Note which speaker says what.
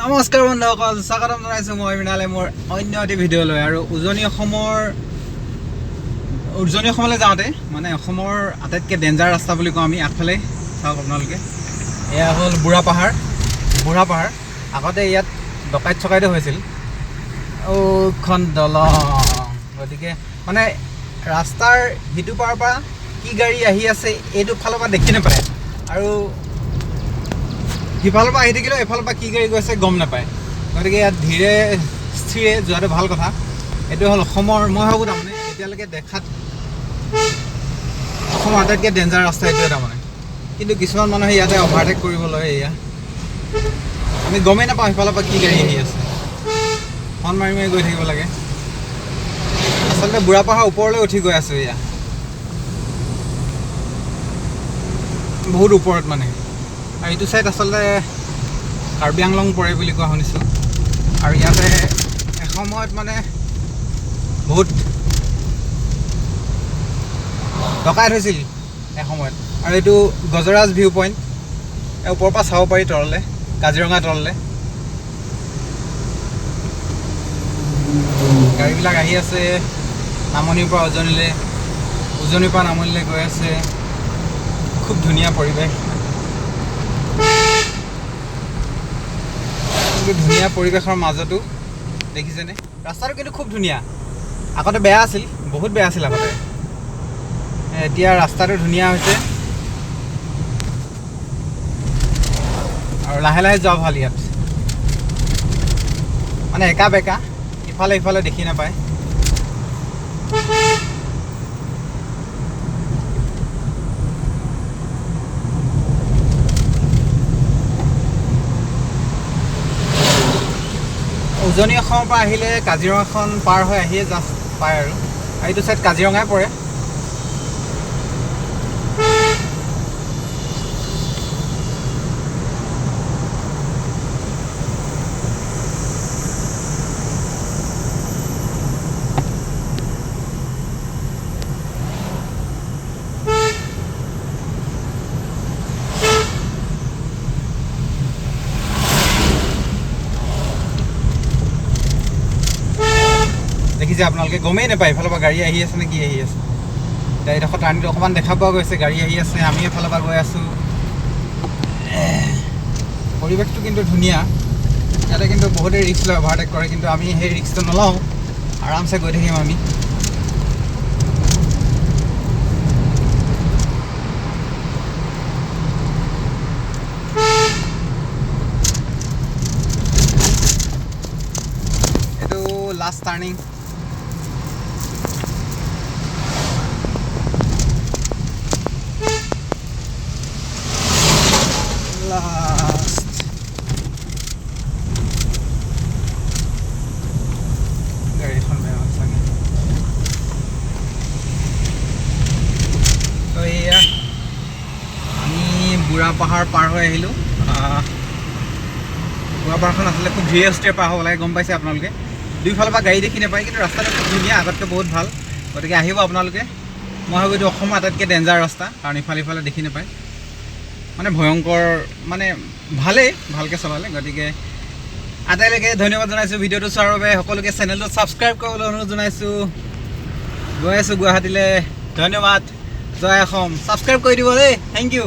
Speaker 1: নমস্কাৰ বন্ধুসকল, স্বাগতম জনাইছোঁ মই মৃণালে মোৰ অন্য এটি ভিডিঅ'লৈ। আৰু উজনি অসমলৈ যাওঁতে মানে অসমৰ আটাইতকৈ ডেঞ্জাৰ ৰাস্তা বুলি কওঁ আমি। আগফালে চাওক আপোনালোকে, এয়া হ'ল বুঢ়াপাহাৰ। আগতে ইয়াত ডকাইত চকাইতো হৈছিল। খন দলং, গতিকে মানে ৰাস্তাৰ সিটো পাৰৰ পৰা কি গাড়ী আহি আছে এইটো ফালৰ পৰা দেখি নাপায়, আৰু সিফালৰ পৰা আহি থাকিলেও এফালৰ পৰা কি গাড়ী গৈছে গম নাপায়। গতিকে ইয়াত ধীৰে স্থিৰে যোৱাটো ভাল কথা। এইটো হ'ল অসমৰ, মই ভাবোঁ তাৰমানে এতিয়ালৈকে দেখাত অসমৰ আটাইতকৈ ডেঞ্জাৰ ৰাস্তা এইটোৱে তাৰমানে। কিন্তু কিছুমান মানুহে ইয়াতে অভাৰটেক কৰিব লয়। এয়া আমি গমেই নাপাওঁ সিফালৰ পৰা কি গাড়ী আহি আছে, হৰ্ণ মাৰি মাৰি গৈ থাকিব লাগে। আচলতে বুঢ়াপাহাৰ ওপৰলৈ উঠি গৈ আছোঁ। এয়া বহুত ওপৰত মানে, আৰু এইটো ছাইড আচলতে কাৰ্বি আংলং পৰে বুলি কোৱা শুনিছোঁ। আৰু ইয়াতে এসময়ত মানে বহুত ডকাইত হৈছিল এসময়ত। আৰু এইটো গজৰাজ ভিউ পইণ্ট, ওপৰৰ পৰা চাব পাৰি তললৈ, কাজিৰঙা তললৈ। গাড়ীবিলাক আহি আছে নামনিৰ পৰা উজনিলৈ, উজনিৰ পৰা নামনিলৈ গৈ আছে। খুব ধুনীয়া পৰিৱেশ, কিন্তু ধুনীয়া পৰিৱেশৰ মাজতো দেখিছেনে ৰাস্তাটো কিন্তু খুব ধুনীয়া। আগতে বেয়া আছিল, বহুত বেয়া আছিল আগতে। এতিয়া ৰাস্তাটো ধুনীয়া হৈছে আৰু লাহে লাহে যোৱা ভাল। ইয়াত মানে একা বেকা, ইফালে ইফালে দেখি নাপায়। উজনি অসমৰ পৰা আহিলে কাজিৰঙাখন পাৰ হৈ আহিয়ে জাষ্ট পায়, আৰু এইটো ছাইড কাজিৰঙাই পৰে। দেখিছে আপোনালোকে, গমেই নাপায় এফালৰ পৰা গাড়ী আহি আছে নে কি আহি আছে। এতিয়া এইডোখৰ টাৰ্ণিংটো অকণমান দেখা পোৱা গৈছে, গাড়ী আহি আছে, আমি এফালৰ পৰা গৈ আছোঁ। পৰিৱেশটো কিন্তু ধুনীয়া। ইয়াতে কিন্তু বহুতেই ৰিক্স লয়, অভাৰটেক কৰে, কিন্তু আমি সেই ৰিক্সটো নলওঁ, আৰামছে গৈ থাকিম আমি। এইটো লাষ্ট টাৰ্ণিং। গাড়ীখন বেয়া হ'ল চাগে। তো এয়া আমি বুঢ়াপাহাৰ পাৰ হৈ আহিলোঁ। বুঢ়াপাহাৰখন আচলতে খুব ধীৰে স্থিৰে পাৰ হ'ব লাগে, গম পাইছে আপোনালোকে। দুইফালৰ পৰা গাড়ী দেখি নাপায়, কিন্তু ৰাস্তাটো খুব ধুনীয়া, আগতকৈ বহুত ভাল। গতিকে আহিব আপোনালোকে। মই ভাবোঁ এইটো অসমৰ আটাইতকৈ ডেঞ্জাৰ ৰাস্তা, কাৰণ ইফালে ইফালে দেখি নাপায়, মানে ভয়ংকৰ, মানে ভালেই ভালকৈ চলালে। গতিকে আটাইলৈকে ধন্যবাদ জনাইছোঁ ভিডিঅ'টো চোৱাৰ বাবে। সকলোকে চেনেলটো ছাবস্ক্ৰাইব কৰিবলৈ অনুৰোধ জনাইছোঁ। গৈ আছোঁ গুৱাহাটীলৈ। ধন্যবাদ। জয় অসম। ছাবস্ক্ৰাইব কৰি দিব দেই। Thank U.